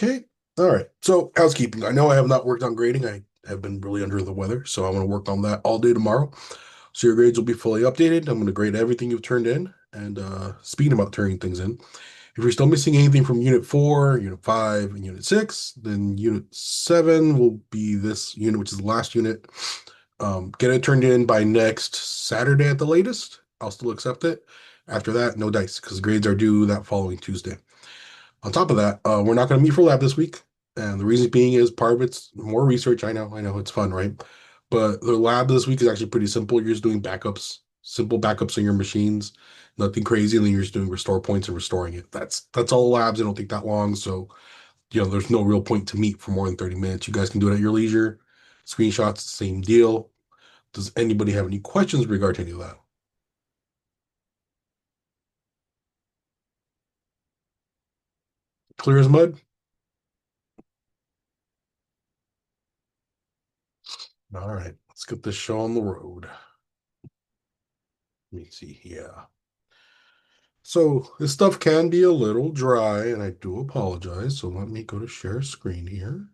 Okay. All right. So housekeeping. I know I have not worked on grading. I have been really under the weather, so I'm going to work on that all day tomorrow. So your grades will be fully updated. I'm going to grade everything you've turned in. And speaking about turning things in, if you're still missing anything from Unit 4, Unit 5, and Unit 6, then Unit 7 will be this unit, which is the last unit. Get it turned in by next Saturday at the latest. I'll still accept it. After that, no dice, because grades are due that following Tuesday. On top of that, we're not going to meet for lab this week. And the reason being is part of it's more research. I know it's fun, right? But the lab this week is actually pretty simple. You're just doing backups, simple backups on your machines, nothing crazy. And then you're just doing restore points and restoring it. That's all the labs. They don't take that long. So, there's no real point to meet for more than 30 minutes. You guys can do it at your leisure. Screenshots, same deal. Does anybody have any questions regarding any of that? Clear as mud? All right, let's get this show on the road. Let me see. Yeah. So this stuff can be a little dry, and I do apologize. So let me go to share screen here.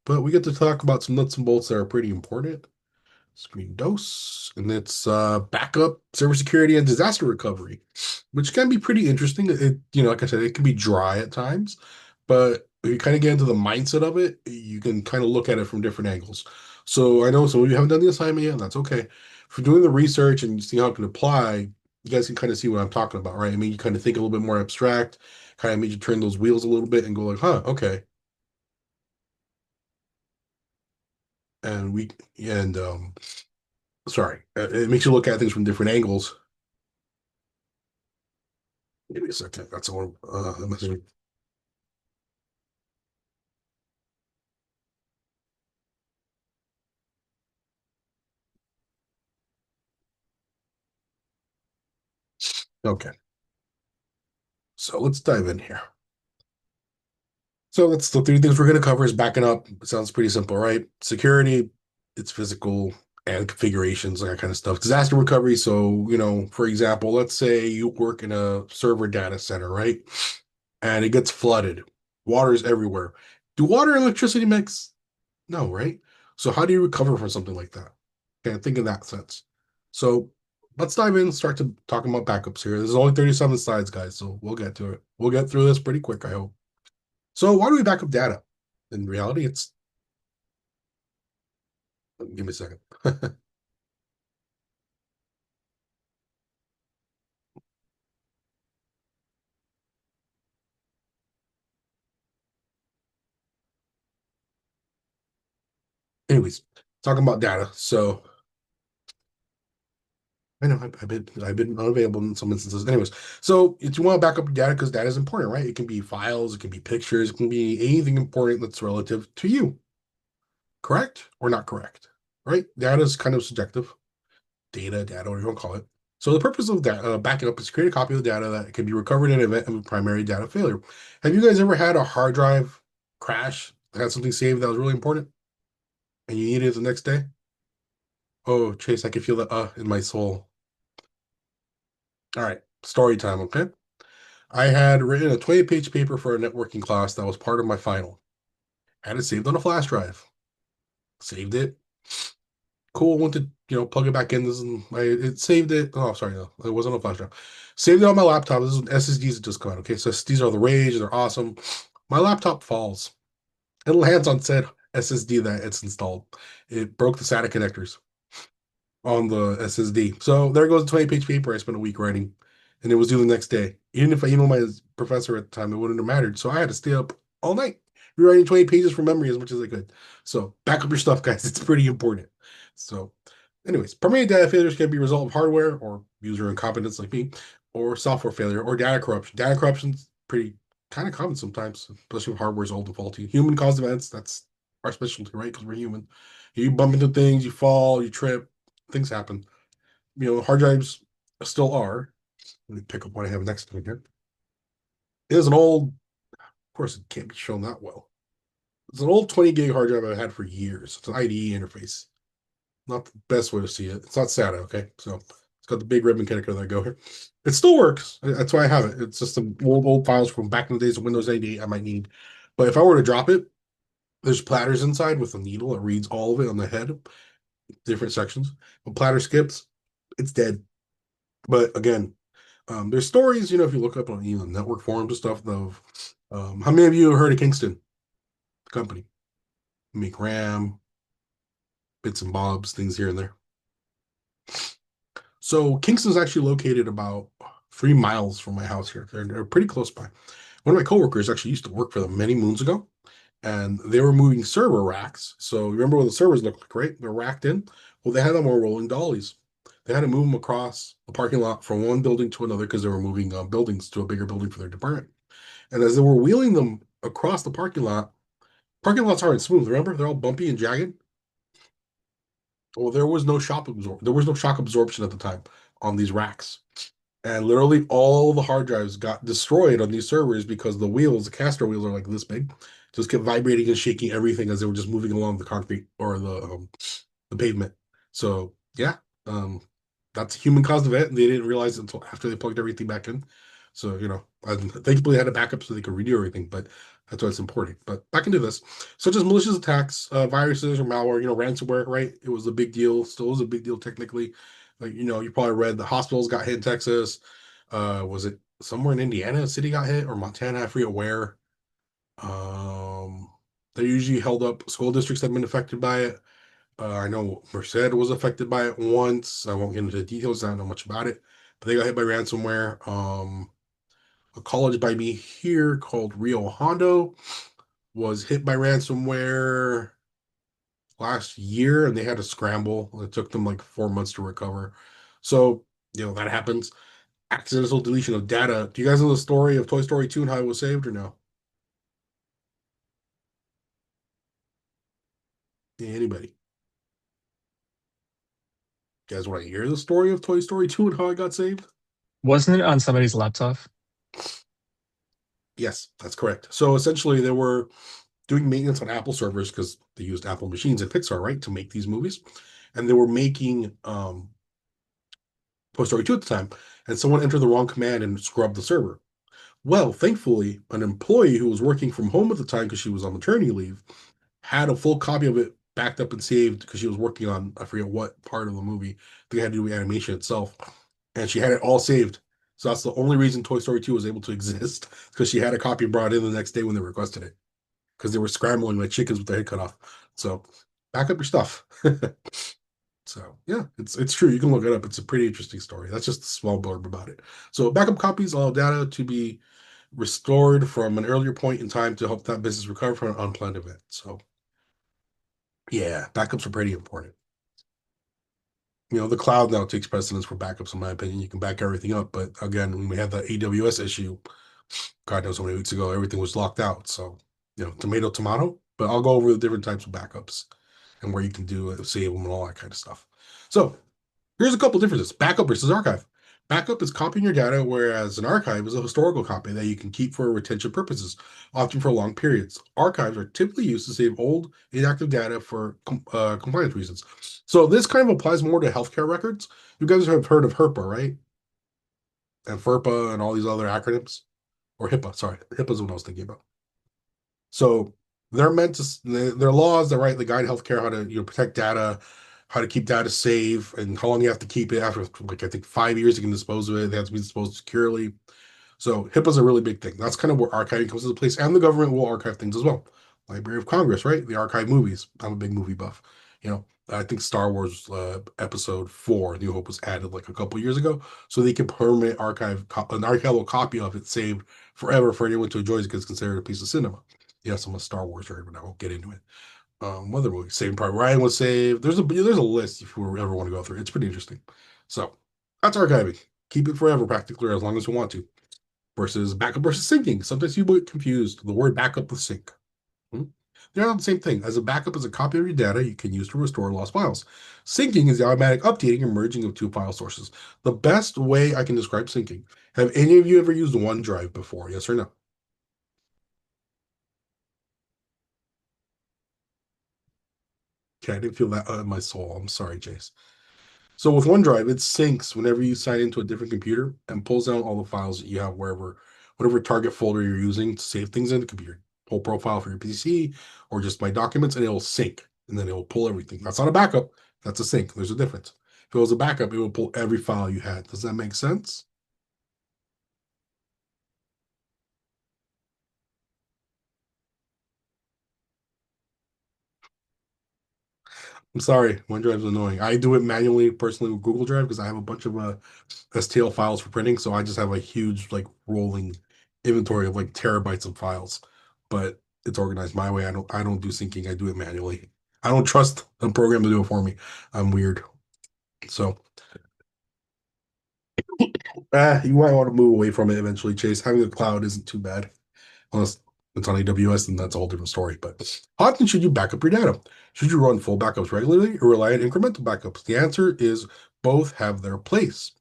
But we get to talk about some nuts and bolts that are pretty important. Screen dose, and it's backup, server security, and disaster recovery, which can be pretty interesting. Like I said, it can be dry at times, but if you kind of get into the mindset of it, you can kind of look at it from different angles. So I know some of you haven't done the assignment yet, and that's okay. For doing the research and see how it can apply, you guys can kind of see what I'm talking about, right? I mean, you kind of think a little bit more abstract, kind of made you turn those wheels a little bit and go like, huh, okay. And we and sorry, it makes you look at things from different angles. Give me a second. That's all. Message. Okay, so let's dive in here. So that's the three things we're going to cover is backing up. It sounds pretty simple, right? Security, it's physical and configurations, like that kind of stuff. Disaster recovery. So, for example, let's say you work in a server data center, right? And it gets flooded. Water's everywhere. Do water and electricity mix? No, right? So how do you recover from something like that? Okay, think in that sense. So let's dive in and start to talking about backups here. There's only 37 slides, guys, so we'll get to it. We'll get through this pretty quick, I hope. So why do we back up data? In reality, it's give me a second. Anyways, talking about data. So I know I've been unavailable in some instances. Anyways, so if you want to back up data because data is important, right? It can be files, it can be pictures, it can be anything important that's relative to you. Correct or not correct, right? Data is kind of subjective. Data, whatever you want to call it. So the purpose of that backing up is to create a copy of the data that can be recovered in an event of a primary data failure. Have you guys ever had a hard drive crash that had something saved that was really important and you needed it the next day? Oh, Chase, I can feel that in my soul. All right, story time, okay? I had written a 20-page paper for a networking class that was part of my final. I had it saved on a flash drive. Saved it, cool. Went to plug it back in. This is my it saved it. Oh, sorry, no, it wasn't a flash drive. Saved it on my laptop. This is SSDs that just come out. Okay, so SSDs are the rage. They're awesome. My laptop falls. It lands on said SSD that it's installed. It broke the SATA connectors on the SSD. So there goes the 20-page paper I spent a week writing, and it was due the next day. Even if I emailed my professor at the time, it wouldn't have mattered. So I had to stay up all night rewriting 20 pages from memory as much as I could. So back up your stuff, guys. It's pretty important. So, anyways, primary data failures can be a result of hardware or user incompetence like me, or software failure or data corruption. Data corruption's pretty kind of common sometimes, especially if hardware's old and faulty. Human caused events, that's our specialty, right? Because we're human. You bump into things, you fall, you trip, things happen. Hard drives still are. Let me pick up what I have next to me here. It is an old, of course, it can't be shown that well. It's an old 20 gig hard drive I've had for years. It's an IDE interface. Not the best way to see it. It's not SATA, okay? So It's got the big ribbon connector that go here. It still works. That's why I have it. It's just some old files from back in the days of Windows 98 I might need. But if I were to drop it, there's platters inside with a needle that reads all of it on the head, different sections. When platter skips, it's dead. But again, there's stories, if you look up on network forums and stuff of how many of you have heard of Kingston, the company? Make RAM, bits and bobs, things here and there. So Kingston's actually located about 3 miles from my house here. They're pretty close by. One of my coworkers actually used to work for them many moons ago, and they were moving server racks. So remember what the servers look like, right? They're racked in. Well, they had them on rolling dollies. They had to move them across the parking lot from one building to another because they were moving buildings to a bigger building for their department. And as they were wheeling them across the parking lots aren't smooth. Remember, they're all bumpy and jagged. Well, there was no shock absorption at the time on these racks. And literally all the hard drives got destroyed on these servers because the caster wheels are like this big, just kept vibrating and shaking everything as they were just moving along the concrete or the pavement. So yeah, um, that's a human caused event, and they didn't realize it until after they plugged everything back in. So and thankfully they had a backup so they could redo everything, but that's why it's important. But back into this, such as malicious attacks, viruses or malware, ransomware, right? It was a big deal, still is a big deal technically. Like you probably read the hospitals got hit in Texas. Was it somewhere in Indiana? A city got hit or Montana? I forget where. Um, they usually held up school districts that have been affected by it. I know Merced was affected by it once. I won't get into the details. I don't know much about it, but they got hit by ransomware. A college by me here called Rio Hondo was hit by ransomware last year, and they had to scramble. It took them like 4 months to recover. So, that happens. Accidental deletion of data. Do you guys know the story of Toy Story 2 and how it was saved or no? Yeah, anybody? You guys want to hear the story of Toy Story 2 and how it got saved? Wasn't it on somebody's laptop? Yes, that's correct. So essentially, they were doing maintenance on Apple servers because they used Apple machines at Pixar, right, to make these movies. And they were making Toy Story 2 at the time. And someone entered the wrong command and scrubbed the server. Well, thankfully, an employee who was working from home at the time because she was on maternity leave had a full copy of it backed up and saved because she was working on, I forget what part of the movie. I think it had to do with animation itself. And she had it all saved. So that's the only reason Toy Story 2 was able to exist because she had a copy brought in the next day when they requested it because they were scrambling like chickens with their head cut off. So back up your stuff. So yeah, it's true. You can look it up. It's a pretty interesting story. That's just a small blurb about it. So backup copies allow data to be restored from an earlier point in time to help that business recover from an unplanned event. So yeah, backups are pretty important. The cloud now takes precedence for backups, in my opinion. You can back everything up, but again, when we had the AWS issue, God knows how many weeks ago, everything was locked out. So, tomato, tomato. But I'll go over the different types of backups and where you can do it, save them, and all that kind of stuff. So, here's a couple differences. Backup versus archive. Backup is copying your data, whereas an archive is a historical copy that you can keep for retention purposes, often for long periods. Archives are typically used to save old, inactive data for compliance reasons. So this kind of applies more to healthcare records. You guys have heard of HERPA, right? And FERPA and all these other acronyms, or HIPAA. Sorry, HIPAA is what I was thinking about. So they're meant to. They're laws that right, they guide healthcare how to protect data, how to keep data safe, and how long you have to keep it. After like I think 5 years, you can dispose of it. They have to be disposed securely. So HIPAA is a really big thing. That's kind of where archiving comes into place, and the government will archive things as well. Library of Congress, right? They archive movies. I'm a big movie buff. I think Star Wars Episode 4, New Hope, was added like a couple years ago, so they can permanent an archival copy of it saved forever for anyone to enjoy it because it's considered a piece of cinema. Yes, I'm a Star Wars nerd, but I won't get into it. Other movies, Saving Private Ryan was saved. There's a list if you ever want to go through. It's pretty interesting. So that's archiving. Keep it forever, practically, as long as you want to versus backup versus syncing. Sometimes you get confused the word backup with sync. Hmm? They're not the same thing. As a backup is a copy of your data you can use to restore lost files. Syncing is the automatic updating and merging of two file sources. The best way I can describe syncing. Have any of you ever used OneDrive before? Yes or no? Okay, I didn't feel that in my soul. I'm sorry, Jace. So with OneDrive, it syncs whenever you sign into a different computer and pulls down all the files that you have wherever, whatever target folder you're using to save things in the computer. Whole profile for your PC or just my documents, and it'll sync and then it'll pull everything. That's not a backup. That's a sync. There's a difference. If it was a backup, it would pull every file you had. Does that make sense? I'm sorry, OneDrive is annoying. I do it manually personally with Google Drive because I have a bunch of STL files for printing, so I just have a huge like rolling inventory of like terabytes of files. But it's organized my way. I don't do syncing. I do it manually. I don't trust a program to do it for me. I'm weird. So you might want to move away from it eventually, Chase. Having a cloud isn't too bad. Unless it's on AWS, and that's a whole different story. But how often should you back up your data? Should you run full backups regularly or rely on incremental backups? The answer is both have their place.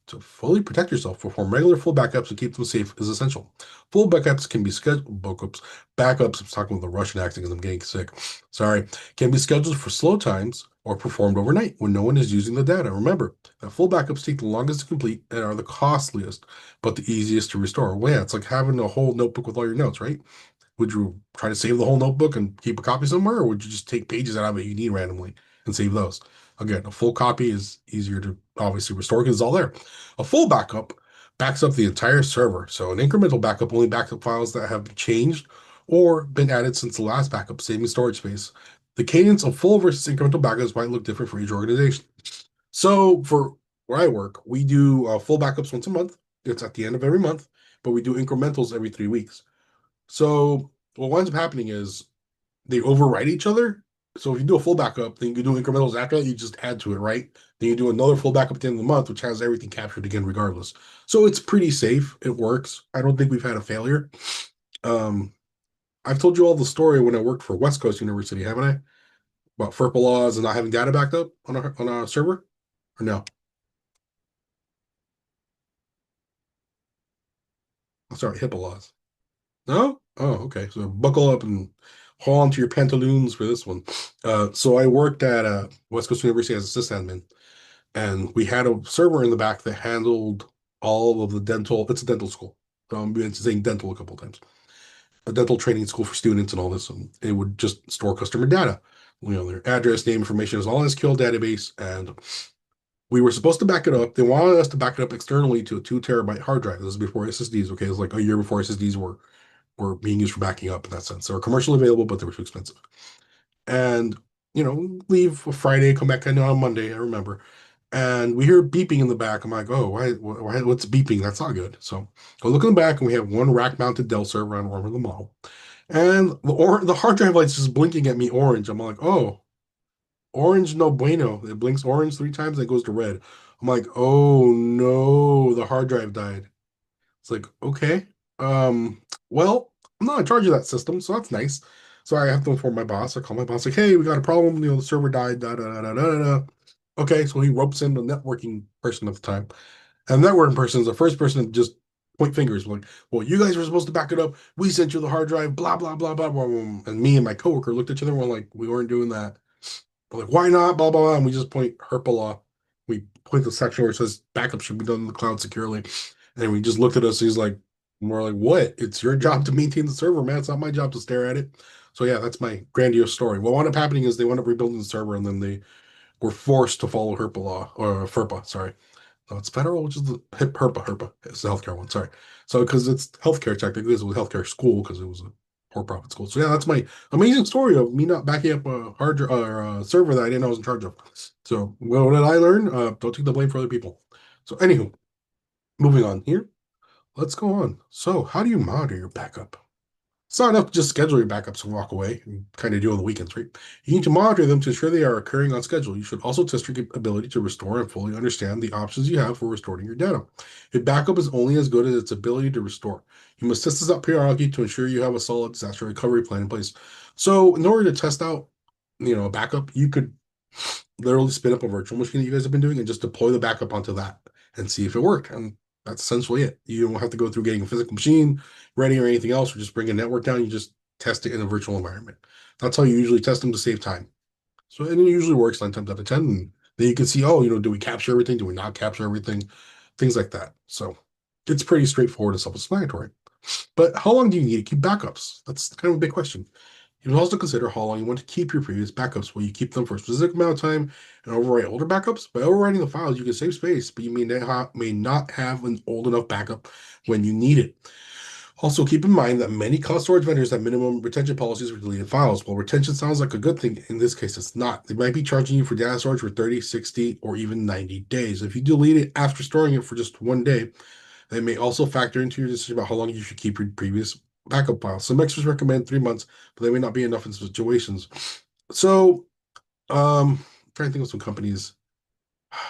To fully protect yourself, perform regular full backups and keep them safe is essential. Full backups can be scheduled backups. I'm talking with the Russian accent because I'm getting sick. Sorry, can be scheduled for slow times or performed overnight when no one is using the data. Remember that full backups take the longest to complete and are the costliest, but the easiest to restore. Well, yeah, it's like having a whole notebook with all your notes, right? Would you try to save the whole notebook and keep a copy somewhere, or would you just take pages out of it you need randomly and save those? Again, a full copy is easier to obviously restore because it's all there. A full backup backs up the entire server. So an incremental backup only backs up files that have changed or been added since the last backup, saving storage space. The cadence of full versus incremental backups might look different for each organization. So for where I work, we do full backups once a month. It's at the end of every month, but we do incrementals every 3 weeks. So what winds up happening is they overwrite each other. So if you do a full backup, then you do incrementals after that, you just add to it, right? Then you do another full backup at the end of the month, which has everything captured again, regardless. So it's pretty safe. It works. I don't think we've had a failure. Um, I've told you all the story when I worked for West Coast University, haven't I? About FERPA laws and not having data backed up on a server? Or no? I'm sorry, HIPAA laws. No? Oh, okay. So buckle up and hold on to your pantaloons for this one. So I worked at West Coast University as a sysadmin, and we had a server in the back that handled all of the dental. It's a dental school. So I'm been saying dental a couple of times. A dental training school for students and all this. And it would just store customer data, their address, name, information is all in a SQL database. And we were supposed to back it up. They wanted us to back it up externally to a 2 terabyte hard drive. This is before SSDs. Okay, it was like a year before SSDs were being used for backing up in that sense. They were commercially available, but they were too expensive. And leave Friday, come back on Monday. I remember, and we hear beeping in the back. I'm like, oh, what's beeping? That's not good. So I look in the back, and we have one rack-mounted Dell server on one of the model, and the hard drive light's just blinking at me orange. I'm like, oh, orange no bueno. It blinks orange 3 times, and it goes to red. I'm like, oh no, the hard drive died. It's like, okay, well, I'm not in charge of that system, so that's nice. So I have to inform my boss. I call my boss, like, hey, we got a problem. The server died. Da da da da da da. Okay, so he ropes in the networking person at the time, and the networking person is the first person to just point fingers, like, well, you guys were supposed to back it up. We sent you the hard drive. Blah blah blah blah blah. And me and my coworker looked at each other and we're like, we weren't doing that. We're like, why not? Blah blah blah. And we just point HERPA law. We point the section where it says backup should be done in the cloud securely. And we just looked at us. He's like, we're like, what? It's your job to maintain the server, man. It's not my job to stare at it. So yeah, that's my grandiose story. What wound up happening is they wound up rebuilding the server, and then they were forced to follow HERPA law or FERPA. Sorry, no, it's federal, which is the HERPA. It's the healthcare one. Sorry. So because it's healthcare technically, it was a healthcare school because it was a for-profit school. So yeah, that's my amazing story of me not backing up a or a server that I didn't know I was in charge of. So what did I learn? Don't take the blame for other people. So anywho, moving on here. Let's go on. So how do you monitor your backup? It's not enough to just schedule your backups and walk away and kind of do on the weekends, right? You need to monitor them to ensure they are occurring on schedule. You should also test your ability to restore and fully understand the options you have for restoring your data. A backup is only as good as its ability to restore. You must test this out periodically to ensure you have a solid disaster recovery plan in place. So, in order to test out, a backup, you could literally spin up a virtual machine that you guys have been doing and just deploy the backup onto that and see if it worked. And that's essentially it. You don't have to go through getting a physical machine ready or anything else, or just bring a network down. You just test it in a virtual environment. That's how you usually test them to save time. So and it usually works 9 times out of 10. Then you can see, oh, do we capture everything? Do we not capture everything? Things like that. So it's pretty straightforward and self-explanatory. But how long do you need to keep backups? That's kind of a big question. You can also consider how long you want to keep your previous backups. Will you keep them for a specific amount of time and overwrite older backups? By overwriting the files, you can save space, but you may not have an old enough backup when you need it. Also, keep in mind that many cloud storage vendors have minimum retention policies for deleted files. While retention sounds like a good thing, in this case, it's not. They might be charging you for data storage for 30, 60, or even 90 days. If you delete it after storing it for just one day, they may also factor into your decision about how long you should keep your previous backup files. Some experts recommend 3 months, but they may not be enough in situations. So, I'm trying to think of some companies.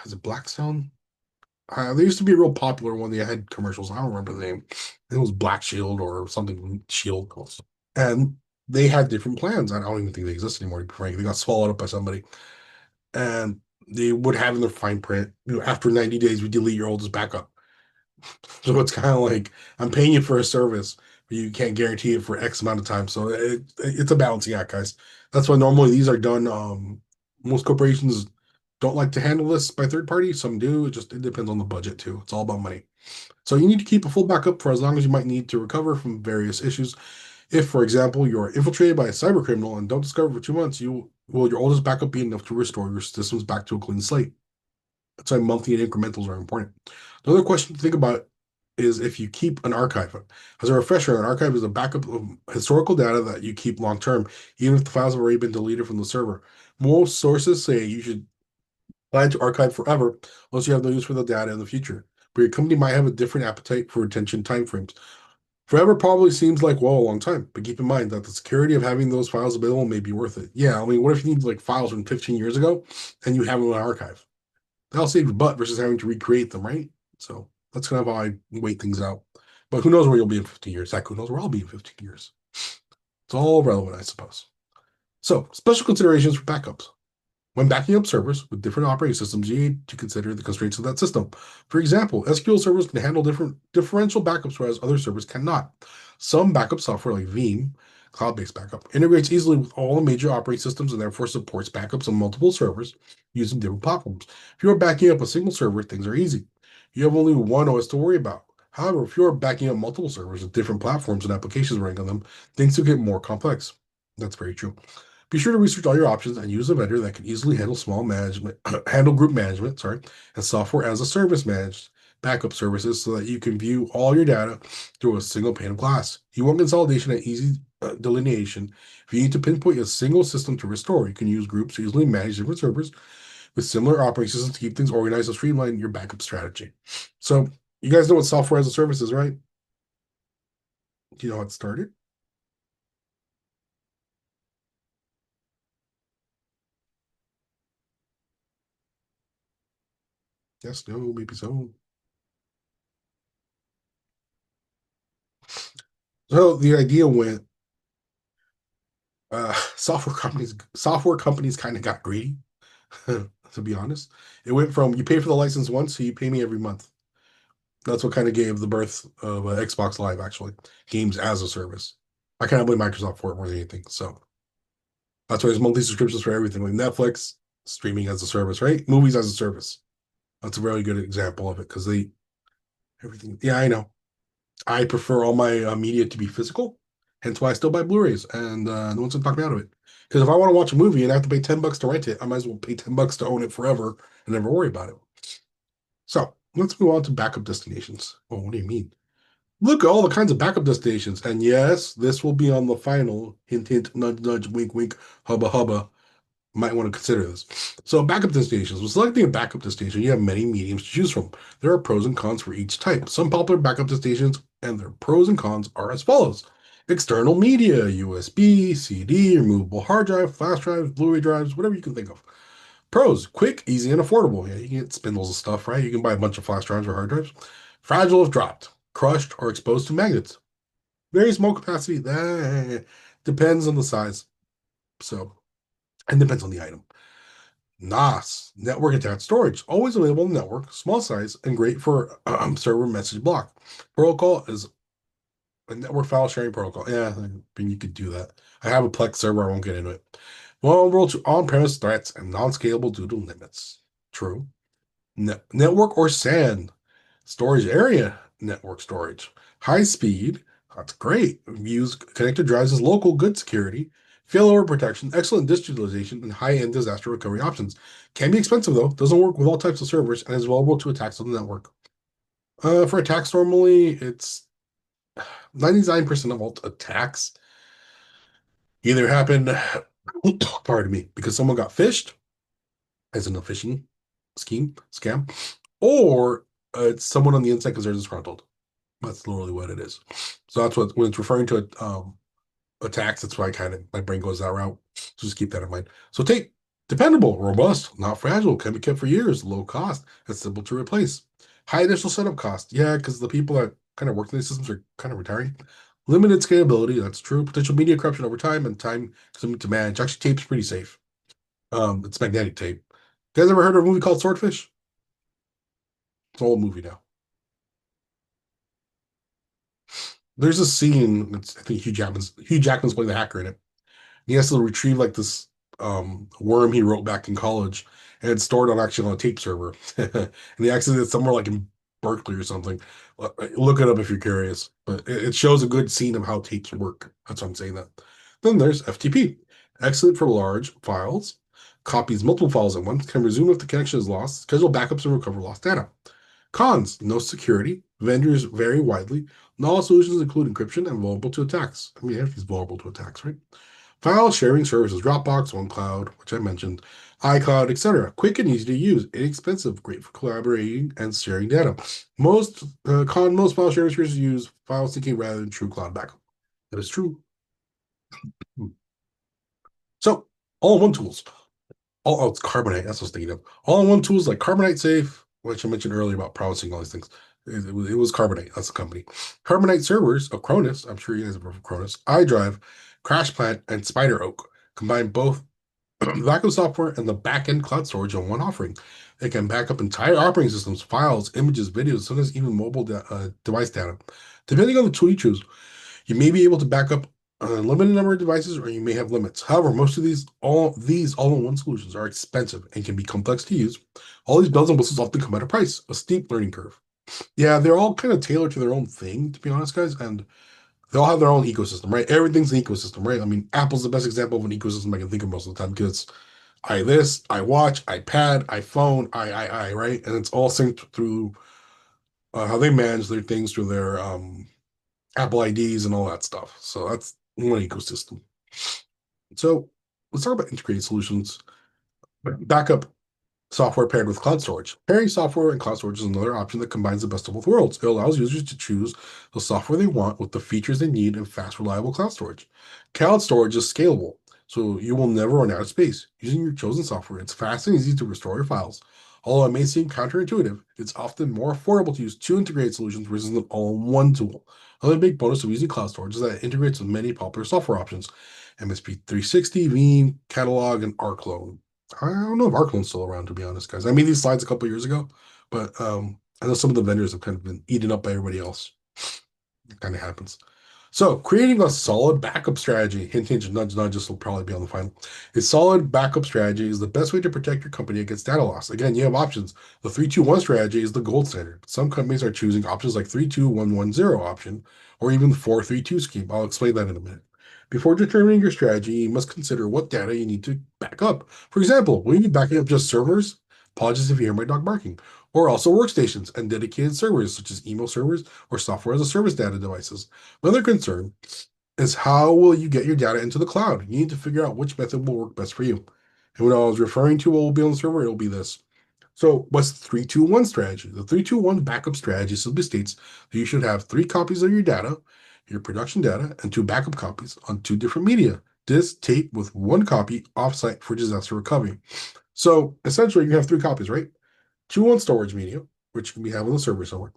Is it Blackstone? There used to be a real popular one. They had commercials. I don't remember the name. It was Black Shield or something Shield. And they had different plans. I don't even think they exist anymore, to be frank. They got swallowed up by somebody. And they would have in their fine print, after 90 days, we delete your oldest backup. So it's kind of like I'm paying you for a service, but you can't guarantee it for X amount of time. So it's a balancing act, guys. That's why normally these are done. Most corporations don't like to handle this by third party. Some do. It depends on the budget too. It's all about money. So you need to keep a full backup for as long as you might need to recover from various issues. If, for example, you are infiltrated by a cyber criminal and don't discover for 2 months, your oldest backup be enough to restore your systems back to a clean slate. That's why monthly incrementals are important. The other question to think about is if you keep an archive. As a refresher, an archive is a backup of historical data that you keep long term, even if the files have already been deleted from the server. Most sources say you should plan to archive forever unless you have no use for the data in the future. But your company might have a different appetite for retention timeframes. Forever probably seems like, well, a long time, but keep in mind that the security of having those files available may be worth it. Yeah, I mean, what if you need like files from 15 years ago and you have them in an archive? That'll save your butt versus having to recreate them, right? So that's kind of how I wait things out. But who knows where you'll be in 15 years? Heck, who knows where I'll be in 15 years? It's all relevant, I suppose. So, special considerations for backups. When backing up servers with different operating systems, you need to consider the constraints of that system. For example, SQL servers can handle different differential backups, whereas other servers cannot. Some backup software, like Veeam, cloud-based backup, integrates easily with all the major operating systems and therefore supports backups on multiple servers using different platforms. If you're backing up a single server, things are easy. You have only one OS to worry about. However, if you're backing up multiple servers with different platforms and applications running on them, things will get more complex. That's very true. Be sure to research all your options and use a vendor that can easily handle small management, handle group management, sorry, and software as a service managed backup services so that you can view all your data through a single pane of glass. You want consolidation and easy delineation. If you need to pinpoint a single system to restore, you can use groups to easily manage different servers with similar operating systems to keep things organized and streamline your backup strategy. So you guys know what software as a service is, right? Do you know how it started? Yes, no, maybe so. So the idea went software companies kind of got greedy, to be honest. It went from you pay for the license once, so you pay me every month. That's what kind of gave the birth of Xbox Live, actually, games as a service. I kind of blame Microsoft for it more than anything. So that's why there's monthly subscriptions for everything, like Netflix, streaming as a service, right? Movies as a service. That's a very good example of it because they everything. Yeah, I know. I prefer all my media to be physical, hence why I still buy Blu-rays, and no one's gonna talk me out of it. Because if I want to watch a movie and I have to pay $10 to rent it, I might as well pay $10 to own it forever and never worry about it. So let's move on to backup destinations. Oh, what do you mean? Look at all the kinds of backup destinations, and yes, this will be on the final hint, hint, nudge, nudge, wink, wink, hubba, hubba. Might want to consider this. So, backup destinations. When selecting a backup destination, you have many mediums to choose from. There are pros and cons for each type. Some popular backup destinations and their pros and cons are as follows: external media, USB, CD, removable hard drive, flash drives, Blu ray drives, whatever you can think of. Pros: quick, easy, and affordable. Yeah, you can get spindles of stuff, right? You can buy a bunch of flash drives or hard drives. Fragile if dropped, crushed, or exposed to magnets. Very small capacity. That depends on the size. So, and depends on the item. NAS, network attached storage, always available on the network, small size, and great for server message block. Protocol is a network file sharing protocol. Yeah, I mean, you could do that. I have a Plex server, I won't get into it. Vulnerable to on premise threats and non scalable due to limits. True. Network or SAN storage area network storage. High speed, that's great. Use connected drives as local good security, failover protection, excellent digitalization, and high-end disaster recovery options. Can be expensive though, doesn't work with all types of servers, and is vulnerable to attacks on the network. For attacks normally, it's 99% of all attacks either happen, pardon me, because someone got phished, as in a phishing scam, or it's someone on the inside because they're disgruntled. That's literally what it is. So that's what when it's referring to attacks, that's why my brain goes that route. So just keep that in mind. So tape, dependable, robust, not fragile, can be kept for years, low cost, and simple to replace. High initial setup cost, yeah, because the people that kind of work in these systems are kind of retiring. Limited scalability, that's true. Potential media corruption over time and time consuming to manage. Actually, tape's pretty safe. It's magnetic tape. You guys ever heard of a movie called Swordfish? It's an old movie now. There's a scene. I think Hugh Jackman's playing the hacker in it. He has to retrieve like this worm he wrote back in college, and it's stored on actually on a tape server. And he actually did somewhere like in Berkeley or something. Look it up if you're curious. But it shows a good scene of how tapes work. That's why I'm saying that. Then there's FTP. Excellent for large files. Copies multiple files at once. Can resume if the connection is lost. Schedule backups and recover lost data. Cons, no security. Vendors vary widely. Not all solutions include encryption and vulnerable to attacks. I mean, everything's vulnerable to attacks, right? File sharing services, Dropbox, OneCloud, which I mentioned, iCloud, etc. Quick and easy to use, inexpensive, great for collaborating and sharing data. Most file sharing services use file syncing rather than true cloud backup. That is true. So, all-in-one tools. Oh, it's Carbonite. That's what I was thinking of. All-in-one tools like Carbonite Safe, which I mentioned earlier about promising all these things. It was Carbonite. That's the company. Carbonite servers of Cronus. I'm sure you guys have heard of Cronus. iDrive, CrashPlant, and Spider Oak combine both backup software and the backend cloud storage in one offering. It can back up entire operating systems, files, images, videos, sometimes even mobile device data. Depending on the tool you choose, you may be able to back up a limited number of devices, or you may have limits. However, most of these all-in-one solutions are expensive and can be complex to use. All these bells and whistles often come at a price, a steep learning curve. Yeah, they're all kind of tailored to their own thing, to be honest, guys, and they all have their own ecosystem, right? Everything's an ecosystem, right? I mean, Apple's the best example of an ecosystem I can think of most of the time because I watch, iPad, iPhone, right? And it's all synced through how they manage their things through their Apple IDs and all that stuff. So that's one ecosystem. So let's talk about integrated solutions. Backup software paired with cloud storage. Pairing software and cloud storage is another option that combines the best of both worlds. It allows users to choose the software they want with the features they need and fast, reliable cloud storage. Cloud storage is scalable, so you will never run out of space. Using your chosen software, it's fast and easy to restore your files. Although it may seem counterintuitive, it's often more affordable to use two integrated solutions versus an all-in-one tool. Another big bonus of using cloud storage is that it integrates with many popular software options: MSP 360, Veeam, Catalog, and ArcLoan. I don't know if Arkland's still around, to be honest, guys. I made these slides a couple years ago, but I know some of the vendors have kind of been eaten up by everybody else. It kind of happens. So, creating a solid backup strategy, hint, hint, nudge, nudge, this will probably be on the final. A solid backup strategy is the best way to protect your company against data loss. Again, you have options. The 3-2-1 strategy is the gold standard. Some companies are choosing options like 3-2-1-1-0 option or even the 4-3-2 scheme. I'll explain that in a minute. Before determining your strategy, you must consider what data you need to back up. For example, will you be backing up just servers? Apologies if you hear my dog barking. Or also workstations and dedicated servers, such as email servers or software as a service data devices. Another concern is how will you get your data into the cloud? You need to figure out which method will work best for you. And when I was referring to what will be on the server, it'll be this. So what's the 3-2-1 strategy? The 3-2-1 backup strategy simply states that you should have 3 copies of your data, your production data, and 2 backup copies on 2 different media. Disk, tape with 1 copy offsite for disaster recovery. So essentially, you have 3 copies, right? 2 on storage media, which can be have on the server somewhere,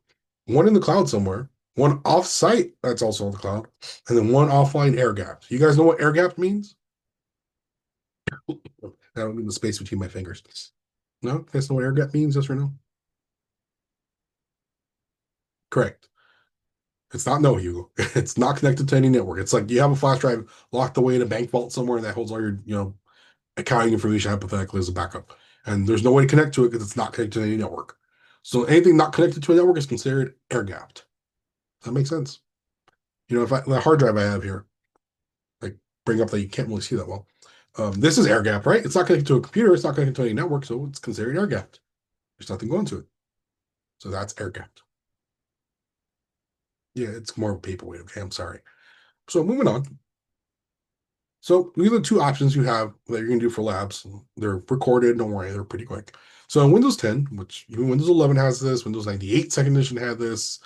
1 in the cloud somewhere, 1 off-site that's also on the cloud, and then 1 offline air gap. You guys know what air gap means? I don't mean the space between my fingers. No? You guys know what air gap means? Yes or no? Correct. It's not no, Hugo. It's not connected to any network. It's like you have a flash drive locked away in a bank vault somewhere that holds all your, accounting information hypothetically as a backup. And there's no way to connect to it because it's not connected to any network. So anything not connected to a network is considered air gapped. Does that make sense? If the hard drive I have here, like bring up that you can't really see that well. This is air gapped, right? It's not connected to a computer. It's not connected to any network, so it's considered air gapped. There's nothing going to it. So that's air gapped. Yeah, it's more of a paperweight. Okay, I'm sorry. So moving on. So these are the two options you have that you're going to do for labs. They're recorded. Don't worry, they're pretty quick. So in Windows 10, which even Windows 11 has this, Windows 98 second edition had this,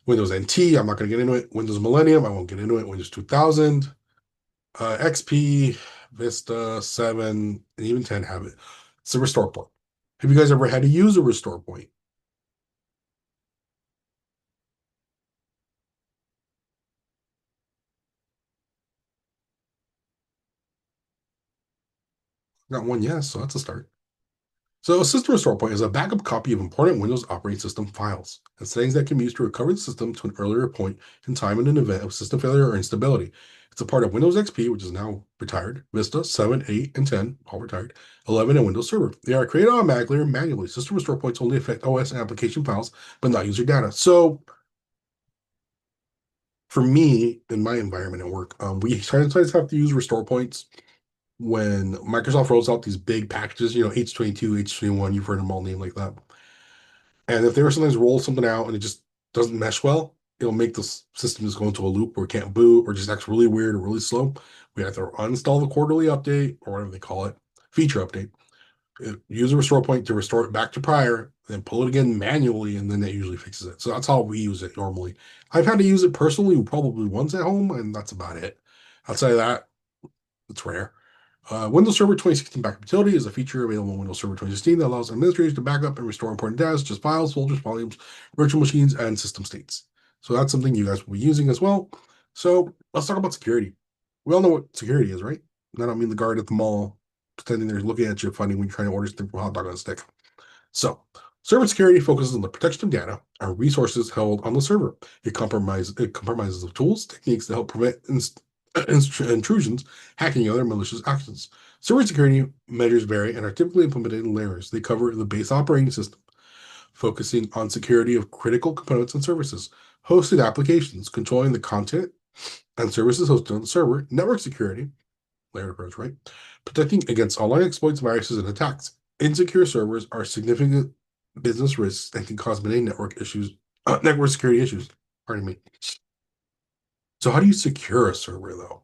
Windows NT, I'm not going to get into it. Windows Millennium, I won't get into it. Windows 2000, XP, Vista, 7, and even 10 have it. It's a restore point. Have you guys ever had to use a restore point? Got one, yes, so that's a start. So a system restore point is a backup copy of important Windows operating system files and settings that can be used to recover the system to an earlier point in time in an event of system failure or instability. It's a part of Windows XP, which is now retired, Vista, 7, 8, and 10, all retired, 11, and Windows Server. They are created automatically or manually. System restore points only affect OS and application files, but not user data. So for me, in my environment at work, we sometimes have to use restore points when Microsoft rolls out these big packages, H22, H21, you've heard them all named like that. And if they were sometimes roll something out and it just doesn't mesh well, it'll make the system just go into a loop where it can't boot or just acts really weird or really slow. We have to uninstall the quarterly update or whatever they call it, feature update. Use a restore point to restore it back to prior, then pull it again manually, and then that usually fixes it. So that's how we use it normally. I've had to use it personally probably once at home, and that's about it. Outside of that, it's rare. Windows Server 2016 Backup Utility is a feature available in Windows Server 2016 that allows administrators to back up and restore important data, such as files, folders, volumes, virtual machines, and system states. So that's something you guys will be using as well. So let's talk about security. We all know what security is, right? And I don't mean the guard at the mall pretending they're looking at you funny when you're trying to order something from a hot dog on a stick. So, server security focuses on the protection of data and resources held on the server. It compromises of tools, techniques to help prevent intrusions, hacking, and other malicious actions. Server security measures vary and are typically implemented in layers. They cover the base operating system, focusing on security of critical components and services, hosted applications, controlling the content and services hosted on the server, network security, layered approach, right? Protecting against online exploits, viruses, and attacks. Insecure servers are significant business risks and can cause many network security issues. Pardon me. So, how do you secure a server, though?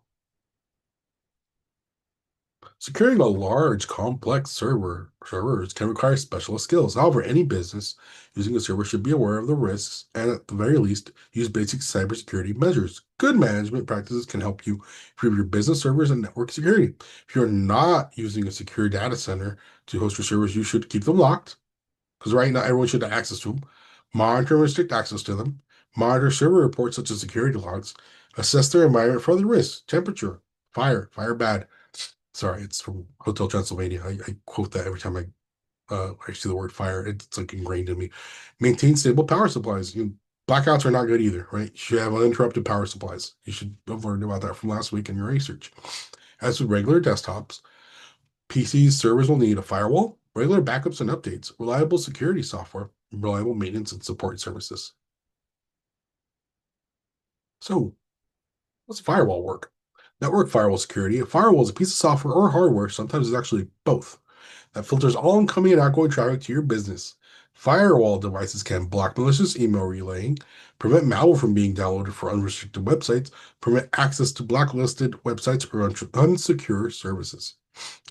Securing a large, complex servers can require specialist skills. However, any business using a server should be aware of the risks and, at the very least, use basic cybersecurity measures. Good management practices can help you improve your business servers and network security. If you're not using a secure data center to host your servers, you should keep them locked because right now everyone should have access to them. Monitor and restrict access to them. Monitor server reports such as security logs. Assess their environment for other risks, temperature, fire bad. Sorry, it's from Hotel Transylvania. I quote that every time I see the word fire. It's like ingrained in me. Maintain stable power supplies. Blackouts are not good either, right? You should have uninterrupted power supplies. You should have learned about that from last week in your research. As with regular desktops, PCs, servers will need a firewall, regular backups and updates, reliable security software, reliable maintenance and support services. So, what's firewall work? Network firewall security. A firewall is a piece of software or hardware, sometimes it's actually both, that filters all incoming and outgoing traffic to your business. Firewall devices can block malicious email relaying, prevent malware from being downloaded for unrestricted websites, permit access to blacklisted websites or unsecure services.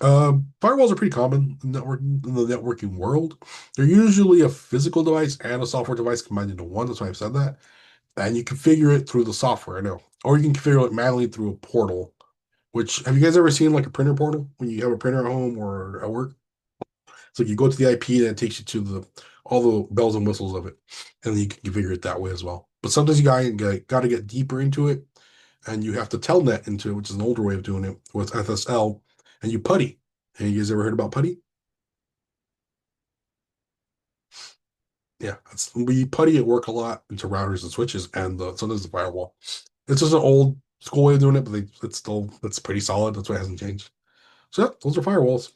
Firewalls are pretty common in the networking world. They're usually a physical device and a software device combined into one. That's why I've said that. And you configure it through the software, I know. Or you can configure it manually through a portal. Which have you guys ever seen like a printer portal when you have a printer at home or at work? So you go to the IP and it takes you to the all the bells and whistles of it, and then you can configure it that way as well. But sometimes you got to get deeper into it, and you have to telnet into it, which is an older way of doing it with SSL, and you putty. And you guys ever heard about putty? Yeah, we putty at work a lot into routers and switches, and sometimes the firewall. It's just an old school way of doing it, but it's pretty solid. That's why it hasn't changed. So yeah, those are firewalls.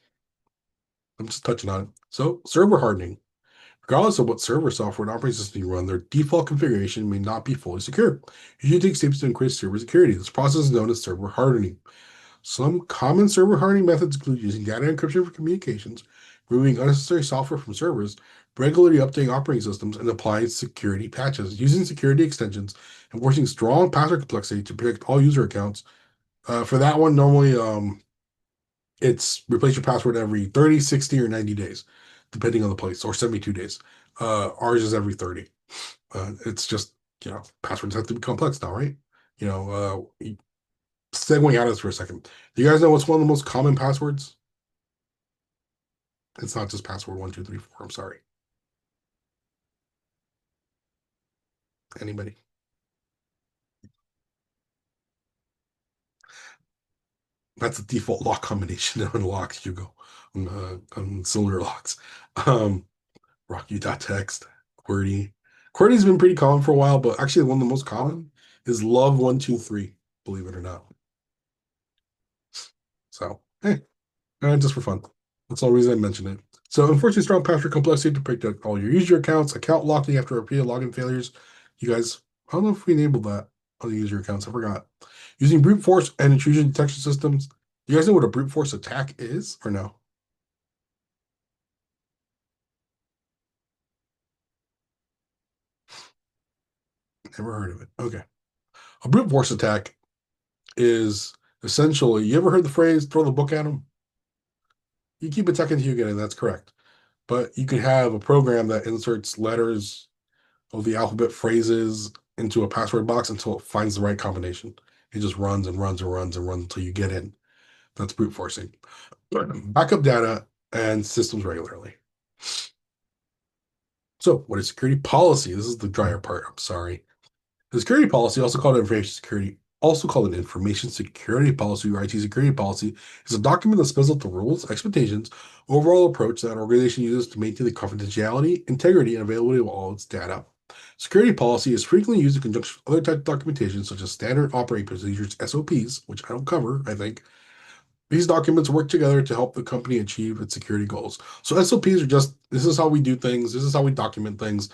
I'm just touching on it. So, server hardening. Regardless of what server software and operating system you run, their default configuration may not be fully secure. You should take steps to increase server security. This process is known as server hardening. Some common server hardening methods include using data encryption for communications, removing unnecessary software from servers, regularly updating operating systems, and applying security patches, using security extensions, enforcing strong password complexity to protect all user accounts. For that one, normally it's replace your password every 30, 60, or 90 days, depending on the place, or 72 days. Ours is every 30. It's just, passwords have to be complex now, right? Segueing out of this for a second. Do you guys know what's one of the most common passwords? It's not just password 1, 2, 3, 4. I'm sorry. Anybody? That's the default lock combination on locks, Hugo. On cylinder locks. Um, Rocky.txt, QWERTY. QWERTY's been pretty common for a while, but actually one of the most common is love123, believe it or not. So, hey, just for fun. That's the only reason I mentioned it. So, enforcing strong password complexity to protect all your user accounts, account locking after repeated login failures. You guys, I don't know if we enabled that on the user accounts. I forgot. Using brute force and intrusion detection systems. You guys know what a brute force attack is or no? Never heard of it. Okay. A brute force attack is essentially, you ever heard the phrase throw the book at them? You keep attacking until you get it. That's correct. But you can have a program that inserts letters of the alphabet phrases into a password box until it finds the right combination. It just runs and runs and runs and runs until you get in. That's brute forcing. Backup data and systems regularly. So, what is security policy? This is the drier part. I'm sorry. The security policy, also called an information security policy or IT security policy, is a document that spells out the rules, expectations, overall approach that an organization uses to maintain the confidentiality, integrity, and availability of all its data. Security policy is frequently used in conjunction with other types of documentation, such as standard operating procedures, SOPs, which I don't cover, I think. These documents work together to help the company achieve its security goals. So SOPs are just, this is how we do things, this is how we document things.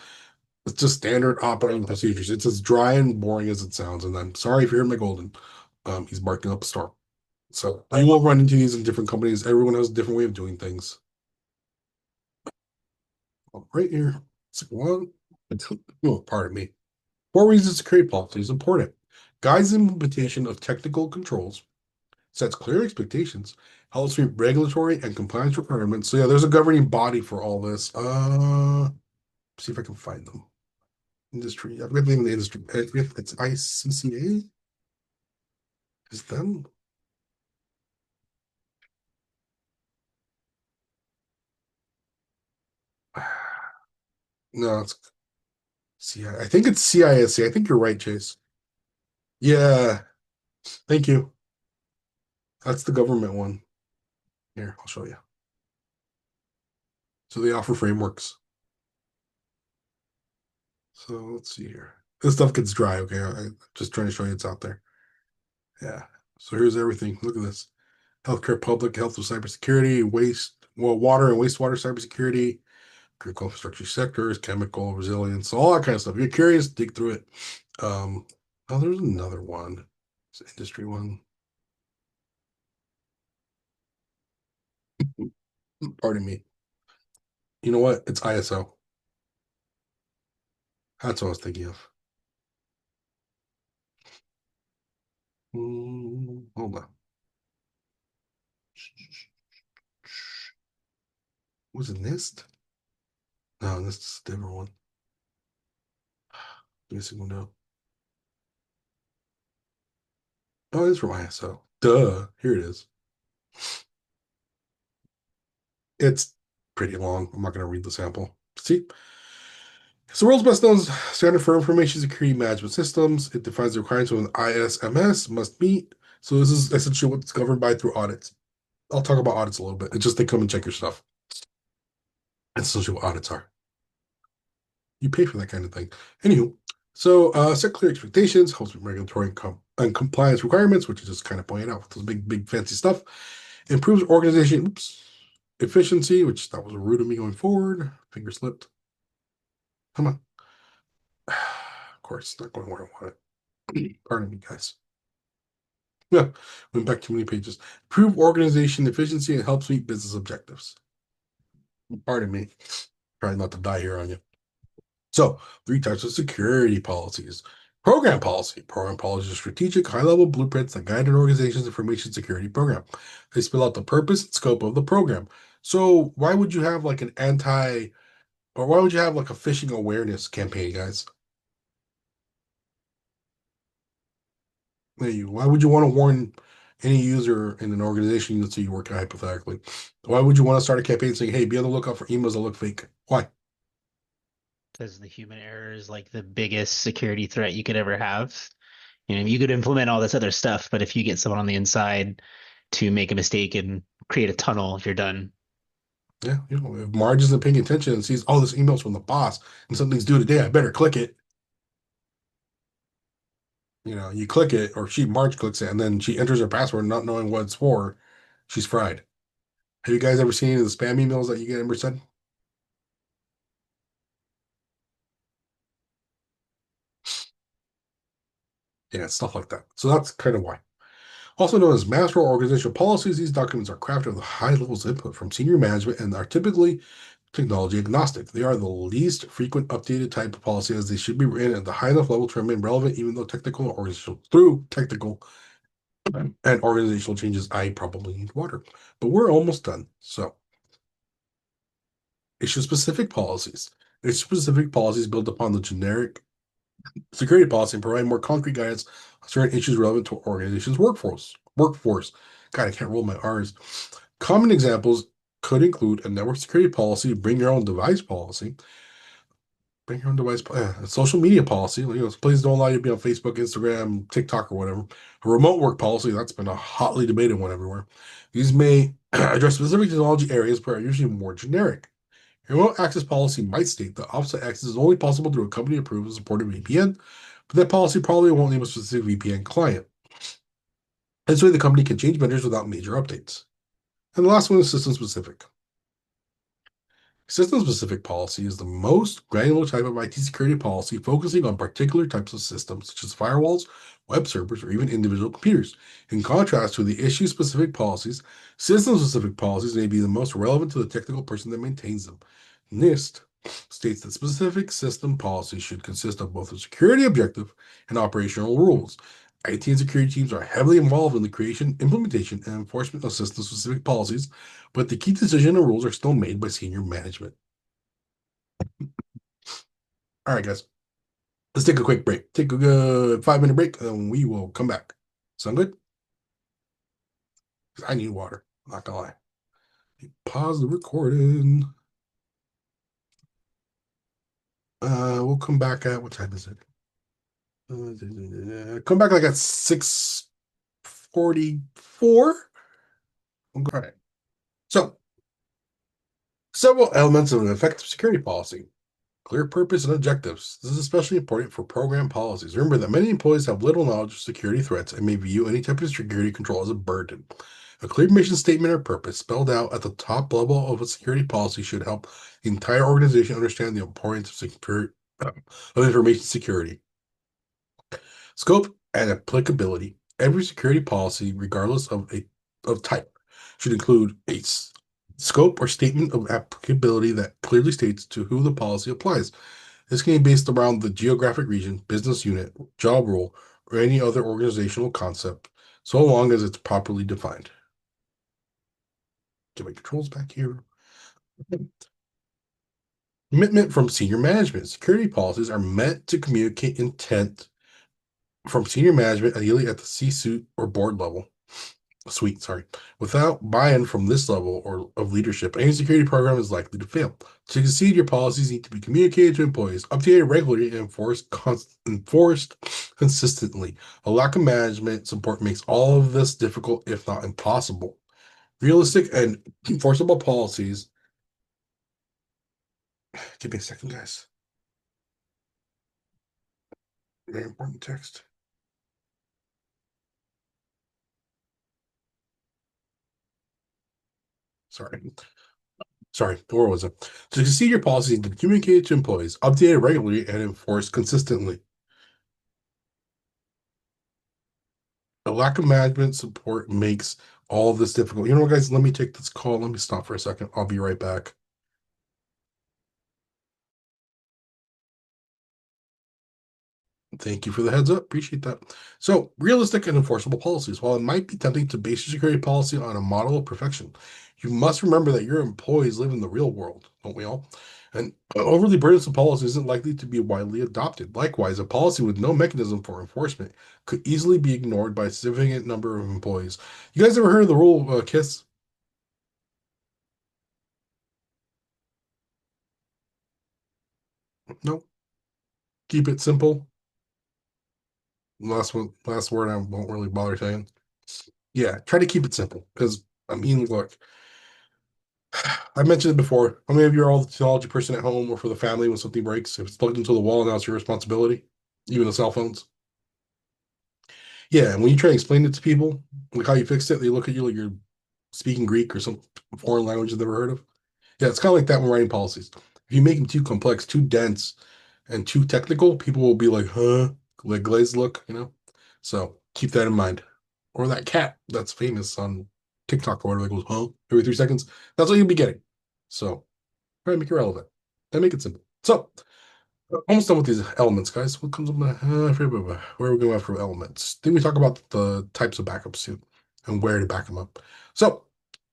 It's just standard operating procedures. It's as dry and boring as it sounds. And I'm sorry if you hear my golden. He's barking up a storm. So you will run into these in different companies. Everyone has a different way of doing things. Right here. It's like, one. Oh, pardon me. 4 reasons to create policy is important. Guides the implementation of technical controls, sets clear expectations, helps meet regulatory and compliance requirements. So yeah, there's a governing body for all this. See if I can find them. Industry. I've got the name of the industry. It's ICCA. Is them? No, it's CI. I think it's CISC. I think you're right, Chase. Yeah, thank you. That's the government one. Here, I'll show you. So they offer frameworks. So let's see here. This stuff gets dry, okay? I'm just trying to show you it's out there. Yeah. So here's everything. Look at this. Healthcare, public health and cybersecurity, water and wastewater cybersecurity, critical infrastructure sectors, chemical resilience, all that kind of stuff. If you're curious, dig through it. Um, oh, there's another one. It's an industry one. Pardon me. You know what? It's ISO. That's what I was thinking of. Hold on. Was it NIST? No, NIST is a different one. Give me a single no. Oh, it's from ISO. Duh. Here it is. It's pretty long. I'm not going to read the sample. See? It's the world's best known standard for information security management systems. It defines the requirements of an ISMS must meet. So this is essentially what's governed by through audits. I'll talk about audits a little bit. It's just they come and check your stuff. That's essentially what audits are. You pay for that kind of thing. Anywho, so set clear expectations, helps with regulatory and compliance requirements, which is just kind of pointing out with those big, big fancy stuff. Improves organization. Oops. efficiency, which that was rude of me going forward. Finger slipped. Come on. Of course, not going where I want it. Pardon me, guys. Yeah, went back too many pages. Improve organization efficiency and helps meet business objectives. Pardon me. Trying not to die here on you. So, three types of security policies. Program policy. Program policy is strategic, high-level blueprints that guide an organization's information security program. They spell out the purpose and scope of the program. So, why would you have like an anti, or why would you have like a phishing awareness campaign, guys? Why would you want to warn any user in an organization, let's say you work at hypothetically? Why would you want to start a campaign saying, hey, be on the lookout for emails that look fake? Why? Because the human error is like the biggest security threat you could ever have. You could implement all this other stuff, but if you get someone on the inside to make a mistake and create a tunnel, you're done. Yeah, if Marge isn't paying attention and sees, oh, this email's from the boss and something's due today, I better click it. You click it, or Marge clicks it, and then she enters her password not knowing what it's for. She's fried. Have you guys ever seen any of the spam emails that you get ever sent? Yeah, stuff like that. So that's kind of why. Also known as master organizational policies, these documents are crafted with high levels of input from senior management and are typically technology agnostic. They are the least frequent updated type of policy as they should be written at the high enough level to remain relevant, even though technical or organizational through technical and organizational changes, I probably need water. But we're almost done. So issue specific policies. Issue specific policies build upon the generic security policy and provide more concrete guidance on certain issues relevant to organization's workforce. Workforce. God, I can't roll my R's. Common examples could include a network security policy, bring your own device policy, bring your own device, a social media policy. Please don't allow you to be on Facebook, Instagram, TikTok, or whatever. A remote work policy, that's been a hotly debated one everywhere. These may address specific technology areas, but are usually more generic. A remote access policy might state that offsite access is only possible through a company approved and supported VPN, but that policy probably won't name a specific VPN client. This way, the company can change vendors without major updates. And the last one is system specific. System-specific policy is the most granular type of IT security policy focusing on particular types of systems, such as firewalls, web servers, or even individual computers. In contrast to the issue-specific policies, system-specific policies may be the most relevant to the technical person that maintains them. NIST states that specific system policies should consist of both a security objective and operational rules. IT and security teams are heavily involved in the creation, implementation, and enforcement of system-specific policies, but the key decision and rules are still made by senior management. All right, guys, let's take a quick break. Take a good 5 minute break, and we will come back. Sound good? 'Cause I need water. I'm not gonna lie. Pause the recording. We'll come back at what time is it? Come back like at 6:44. All right. So, several elements of an effective security policy. Clear purpose and objectives. This is especially important for program policies. Remember that many employees have little knowledge of security threats and may view any type of security control as a burden. A clear mission statement or purpose spelled out at the top level of a security policy should help the entire organization understand the importance of information security. Scope and applicability. Every security policy, regardless of type, should include a scope or statement of applicability that clearly states to who the policy applies. This can be based around the geographic region, business unit, job role, or any other organizational concept, so long as it's properly defined. Get my controls back here. Commitment from senior management. Security policies are meant to communicate intent from senior management, ideally at the C-suite or board level. Suite, sorry. Without buy-in from this level or of leadership, any security program is likely to fail. To succeed, your policies need to be communicated to employees, updated regularly, and enforced consistently. A lack of management support makes all of this difficult, if not impossible. Realistic and enforceable policies. Give me a second, guys. Very important text. Sorry. Sorry, where was it? To succeed, your policies need to be communicated to employees, updated regularly, and enforced consistently. A lack of management support makes all of this difficult. You know what, guys? Let me take this call. Let me stop for a second. I'll be right back. Thank you for the heads up. Appreciate that. So, realistic and enforceable policies. While it might be tempting to base your security policy on a model of perfection, you must remember that your employees live in the real world, don't we all? And an overly burdensome policy isn't likely to be widely adopted. Likewise, a policy with no mechanism for enforcement could easily be ignored by a significant number of employees. You guys ever heard of the rule of KISS? No. Keep it simple. Last one, last word I won't really bother saying. Yeah, try to keep it simple. Because I mean, look, I mentioned it before. How many of you are all the technology person at home or for the family when something breaks? If it's plugged into the wall, now it's your responsibility, even the cell phones. Yeah, and when you try to explain it to people, like how you fixed it, they look at you like you're speaking Greek or some foreign language they've never heard of. Yeah, it's kind of like that when writing policies. If you make them too complex, too dense, and too technical, people will be like, huh? Like glazed look, you know? So keep that in mind. Or that cat that's famous on TikTok or whatever that goes, huh? Every 3 seconds. That's what you'll be getting. So try to make it relevant and make it simple. So almost done with these elements, guys. What comes up? I forget where are we going after elements? Then we talk about the types of backups too and where to back them up. So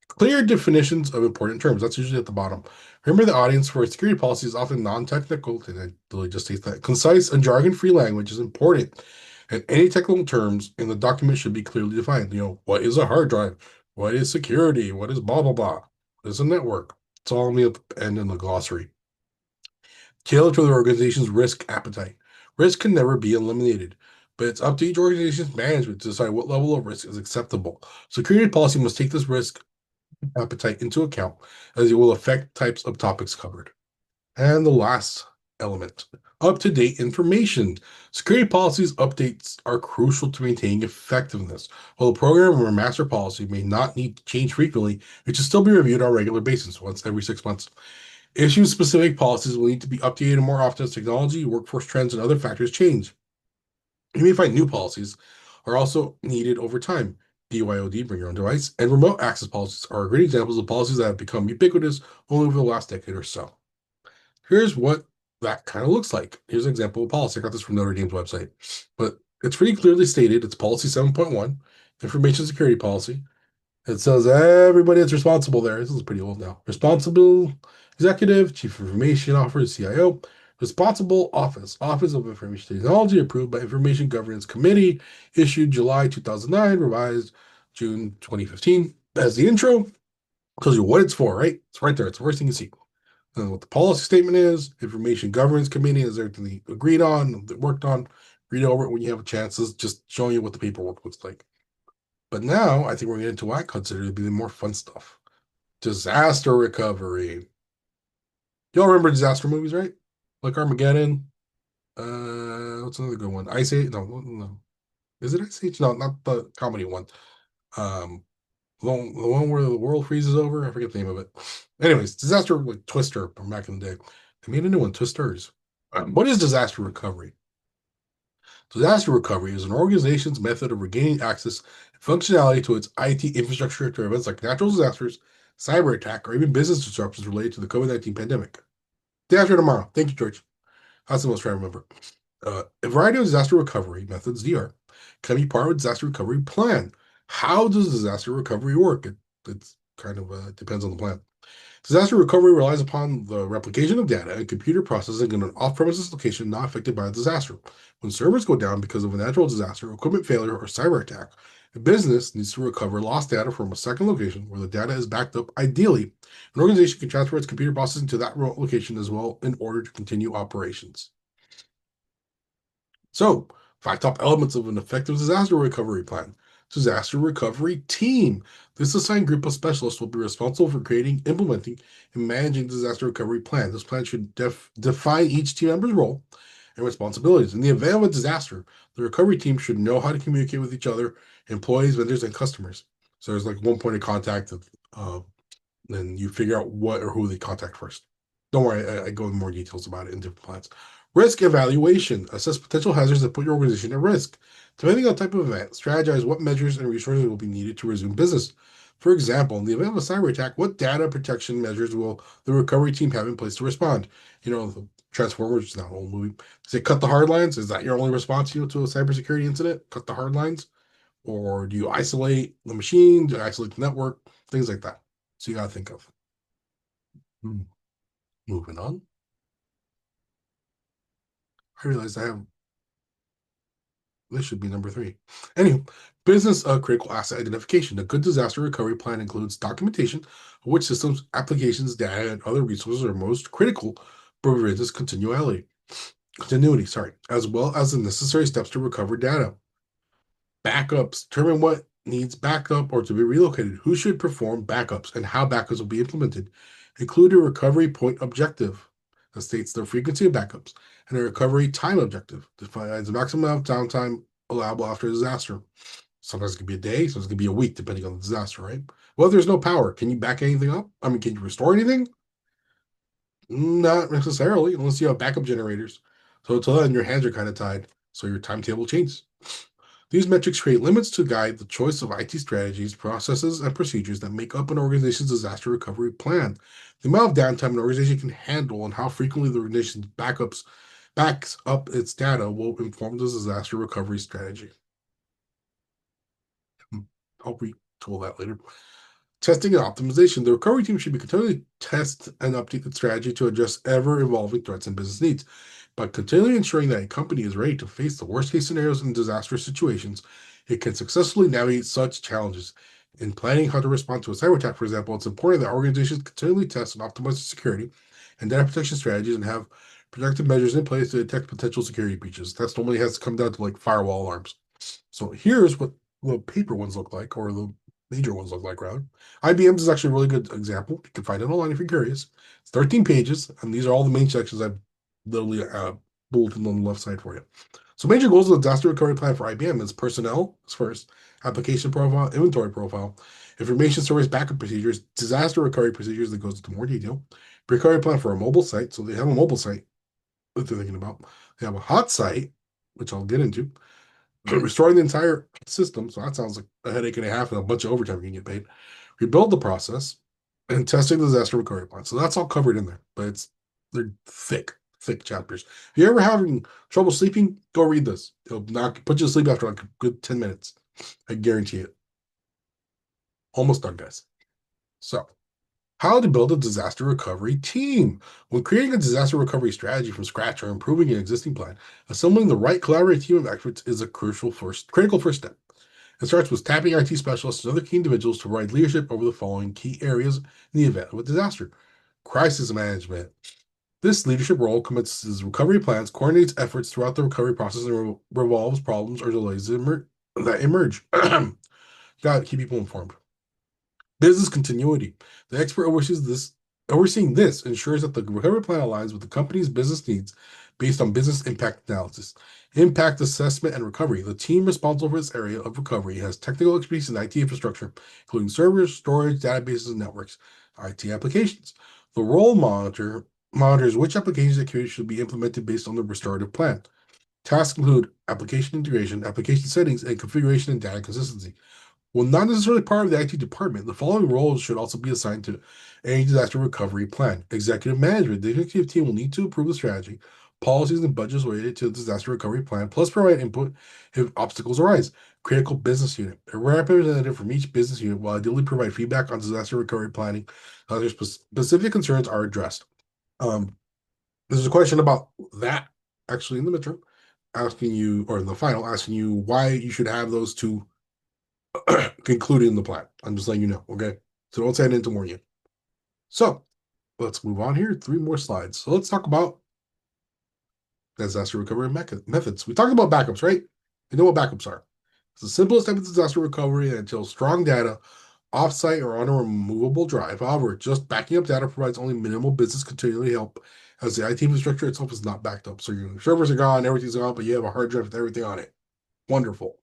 clear definitions of important terms. That's usually at the bottom. Remember, the audience for a security policy is often non-technical, and I really just state that. Concise and jargon-free language is important, and any technical terms in the document should be clearly defined. You know, what is a hard drive? What is security? What is blah, blah, blah? What is a network? It's all on the end in the glossary. Tailored to the organization's risk appetite. Risk can never be eliminated, but it's up to each organization's management to decide what level of risk is acceptable. Security policy must take this risk appetite into account as it will affect types of topics covered. And the last element, up-to-date information. Security policies updates are crucial to maintaining effectiveness. While a program or a master policy may not need to change frequently, it should still be reviewed on a regular basis, once every 6 months. Issue-specific policies will need to be updated more often as technology, workforce trends, and other factors change. You may find new policies are also needed over time. BYOD, bring your own device, and remote access policies are great examples of policies that have become ubiquitous only over the last decade or so. Here's what that kind of looks like. Here's an example of policy. I got this from Notre Dame's website, but it's pretty clearly stated. It's policy 7.1, information security policy. It says everybody that's responsible there. This is pretty old now. Responsible executive, chief information officer, CIO. Responsible office, Office of Information Technology, approved by Information Governance Committee, issued July 2009, revised June 2015. As the intro, tells you what it's for, right? It's right there. It's the first thing you see. And what the policy statement is, Information Governance Committee is everything they agreed on, they worked on. Read over it when you have a chance. It's just showing you what the paperwork looks like. But now I think we're getting into what I consider to be the more fun stuff. Disaster recovery. Y'all remember disaster movies, right? Like Armageddon. What's another good one? Ice Age? No, no. Is it Ice Age? No, not the comedy one. Um, the one where the world freezes over. I forget the name of it. Anyways, disaster like Twister from back in the day. They made a new one, Twisters. What is disaster recovery? Disaster recovery is an organization's method of regaining access and functionality to its IT infrastructure after events like natural disasters, cyber attack, or even business disruptions related to the COVID-19 pandemic. Day after tomorrow. Thank you, George. That's the most try to remember. A variety of disaster recovery methods, DR, can be part of a disaster recovery plan. How does disaster recovery work? It's kind of depends on the plan. Disaster recovery relies upon the replication of data and computer processing in an off-premises location not affected by a disaster. When servers go down because of a natural disaster, equipment failure, or cyber attack, a business needs to recover lost data from a second location where the data is backed up. Ideally, an organization can transfer its computer processing to that remote location as well in order to continue operations. So, 5 top elements of an effective disaster recovery plan. Disaster recovery team. This assigned group of specialists will be responsible for creating, implementing, and managing disaster recovery plan. This plan should define each team member's role and responsibilities. In the event of a disaster, the recovery team should know how to communicate with each other, employees, vendors, and customers. So there's like one point of contact of Then you figure out what or who they contact first. Don't worry, I go into more details about it in different plans. Risk evaluation. Assess potential hazards that put your organization at risk. Depending on the type of event, strategize what measures and resources will be needed to resume business. For example, in the event of a cyber attack, what data protection measures will the recovery team have in place to respond? The Transformers is not an old movie. Say cut the hard lines. Is that your only response, to a cybersecurity incident? Cut the hard lines? Or do you isolate the machine? Do you isolate the network? Things like that. So you got to think of. Hmm. Moving on. I realized I have this should be number 3. Anywho, business critical asset identification. A good disaster recovery plan includes documentation of which systems, applications, data, and other resources are most critical for business continuity, sorry, as well as the necessary steps to recover data. Backups. Determine what needs backup or to be relocated. Who should perform backups and how backups will be implemented. Include a recovery point objective that states the frequency of backups and a recovery time objective defines the maximum amount of downtime allowable after a disaster. Sometimes it could be a day, sometimes it could be a week, depending on the disaster, right? Well, if there's no power, can you back anything up? I mean, can you restore anything? Not necessarily, unless you have backup generators. So until then, your hands are kind of tied. So your timetable changes. These metrics create limits to guide the choice of IT strategies, processes, and procedures that make up an organization's disaster recovery plan. The amount of downtime an organization can handle and how frequently the organization backs up its data will inform the disaster recovery strategy. I'll retool that later. Testing and optimization. The recovery team should be continually test and update its strategy to address ever-evolving threats and business needs. By continually ensuring that a company is ready to face the worst-case scenarios and disastrous situations, it can successfully navigate such challenges. In planning how to respond to a cyber attack, for example, it's important that organizations continually test and optimize the security and data protection strategies and have protective measures in place to detect potential security breaches. That normally has to come down to like firewall alarms. So here's what the paper ones look like, or the major ones look like, rather. IBM's is actually a really good example. You can find it online if you're curious. It's 13 pages, and these are all the main sections I've literally bulleted on the left side for you. So major goals of the disaster recovery plan for IBM is personnel is first, application profile, inventory profile, information service backup procedures, disaster recovery procedures that goes into more detail, recovery plan for a mobile site. So they have a mobile site that they're thinking about. They have a hot site, which I'll get into, restoring the entire system. So that sounds like a headache and a half and a bunch of overtime you can get paid. Rebuild the process and testing the disaster recovery plan. So that's all covered in there, but they're thick chapters. If you're ever having trouble sleeping, go read this. It'll put you to sleep after like a good 10 minutes. I guarantee it. Almost done, guys. So, how to build a disaster recovery team. When creating a disaster recovery strategy from scratch or improving an existing plan, assembling the right collaborative team of experts is a critical first step. It starts with tapping IT specialists and other key individuals to provide leadership over the following key areas in the event of a disaster. Crisis management. This leadership role commences recovery plans, coordinates efforts throughout the recovery process, and resolves problems or delays that emerge. Got to keep people informed. Business continuity. The expert overseeing this ensures that the recovery plan aligns with the company's business needs based on business impact analysis. Impact assessment and recovery. The team responsible for this area of recovery has technical expertise in IT infrastructure, including servers, storage, databases, and networks, IT applications. The role monitors which applications and activities should be implemented based on the restorative plan. Tasks include application integration, application settings, and configuration and data consistency. While not necessarily part of the IT department, the following roles should also be assigned to any disaster recovery plan. Executive management. The executive team will need to approve the strategy, policies, and budgets related to the disaster recovery plan, plus provide input if obstacles arise. Critical business unit. A representative from each business unit will ideally provide feedback on disaster recovery planning. Other specific concerns are addressed. There's a question about that actually in the midterm, asking you, or in the final, asking you why you should have those two concluded in the plan. I'm just letting you know, okay? So don't say I didn't warn you. So let's move on here. 3 more slides. So let's talk about disaster recovery methods. We talked about backups, right? You know what backups are. It's the simplest type of disaster recovery that entails strong data offsite or on a removable drive. However, just backing up data provides only minimal business continuity help as the IT infrastructure itself is not backed up. So your servers are gone, everything's gone, but you have a hard drive with everything on it. Wonderful.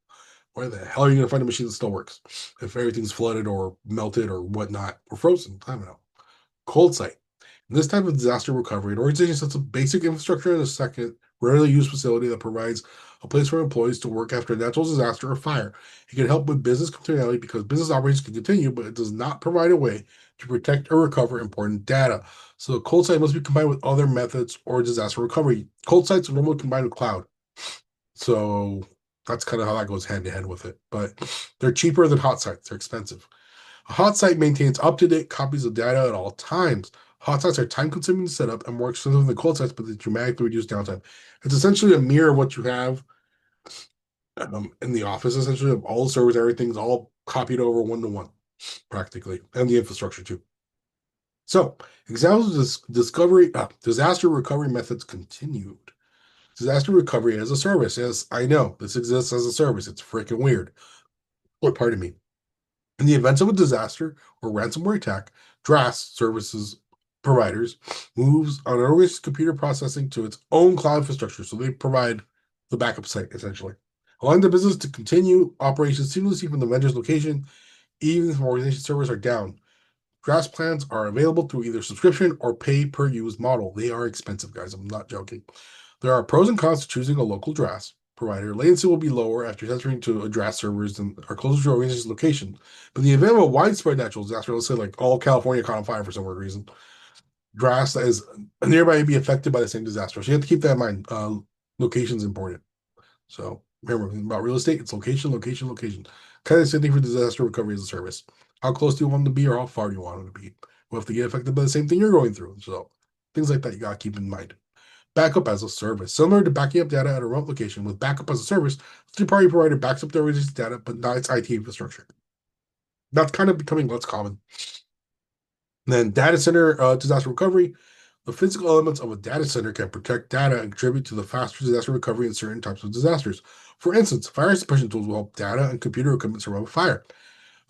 Where the hell are you going to find a machine that still works if everything's flooded or melted or whatnot or frozen? I don't know. Cold site. In this type of disaster recovery, an organization sets up basic infrastructure in a second, rarely used facility that provides a place for employees to work after a natural disaster or fire. It can help with business continuity because business operations can continue, but it does not provide a way to protect or recover important data. So a cold site must be combined with other methods or disaster recovery. Cold sites are normally combined with cloud. So that's kind of how that goes hand in hand with it. But they're cheaper than hot sites. They're expensive. A hot site maintains up-to-date copies of data at all times. Hot sites are time-consuming to set up and more expensive than cold sites, but they dramatically reduce downtime. It's essentially a mirror of what you have in the office, essentially, of all the servers, everything's all copied over one-to-one, practically, and the infrastructure too. So, examples of disaster recovery methods continued. Disaster recovery as a service. Yes, I know this exists as a service. It's freaking weird. Or pardon me. In the event of a disaster or ransomware attack, DRAS services providers moves an organization's computer processing to its own cloud infrastructure. So they provide the backup site essentially, allowing the business to continue operations seamlessly from the vendor's location, even if organization servers are down. DRAS plans are available through either subscription or pay per use model. They are expensive, guys. I'm not joking. There are pros and cons to choosing a local DRAS provider. Latency will be lower after transferring to a DRAS servers than are closer to your organization's location. But in the event of a widespread natural disaster, let's say like all California caught on fire for some weird reason, DRAS that is nearby may be affected by the same disaster. So you have to keep that in mind. Location is important. So remember about real estate, it's location, location, location. Kind of the same thing for disaster recovery as a service. How close do you want them to be or how far do you want them to be? Well, if they get affected by the same thing you're going through. So things like that you gotta keep in mind. Backup as a service. Similar to backing up data at a remote location, with backup as a service, the third-party provider backs up their organization's data, but not its IT infrastructure. That's kind of becoming less common. Then data center disaster recovery. The physical elements of a data center can protect data and contribute to the faster disaster recovery in certain types of disasters. For instance, fire suppression tools will help data and computer equipment survive a fire.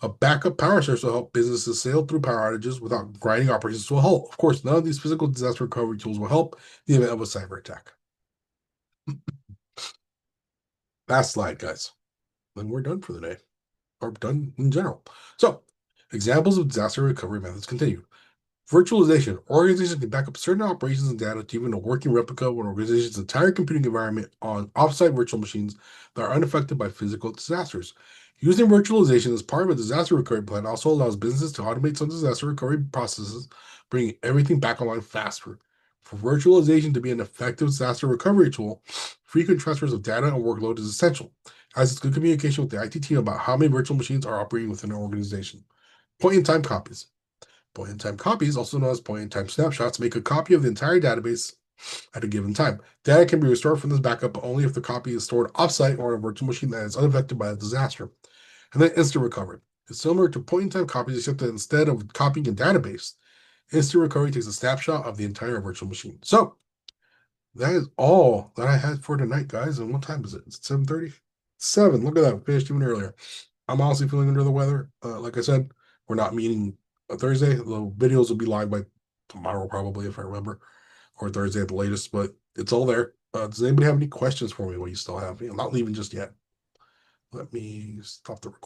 A backup power source will help businesses sail through power outages without grinding operations to a halt. Of course, none of these physical disaster recovery tools will help in the event of a cyber attack. Last slide, guys. Then we're done for the day, or done in general. So, examples of disaster recovery methods continue. Virtualization. Organizations can back up certain operations and data to even a working replica of an organization's entire computing environment on offsite virtual machines that are unaffected by physical disasters. Using virtualization as part of a disaster recovery plan also allows businesses to automate some disaster recovery processes, bringing everything back online faster. For virtualization to be an effective disaster recovery tool, frequent transfers of data and workload is essential, as it's good communication with the IT team about how many virtual machines are operating within an organization. Point-in-time copies. Point-in-time copies, also known as point-in-time snapshots, make a copy of the entire database at a given time. Data can be restored from this backup, but only if the copy is stored offsite or on a virtual machine that is unaffected by the disaster. And then instant recovery. It's similar to point-in-time copies, except that instead of copying a database, instant recovery takes a snapshot of the entire virtual machine. So that is all that I had for tonight, guys. And what time is it? It's 7:30? 7. Look at that. Finished even earlier. I'm honestly feeling under the weather. Like I said, we're not meeting Thursday. The videos will be live by tomorrow, probably, if I remember, or Thursday at the latest. But it's all there. Does anybody have any questions for me? What you still have? I'm not leaving just yet. Let me stop the recording.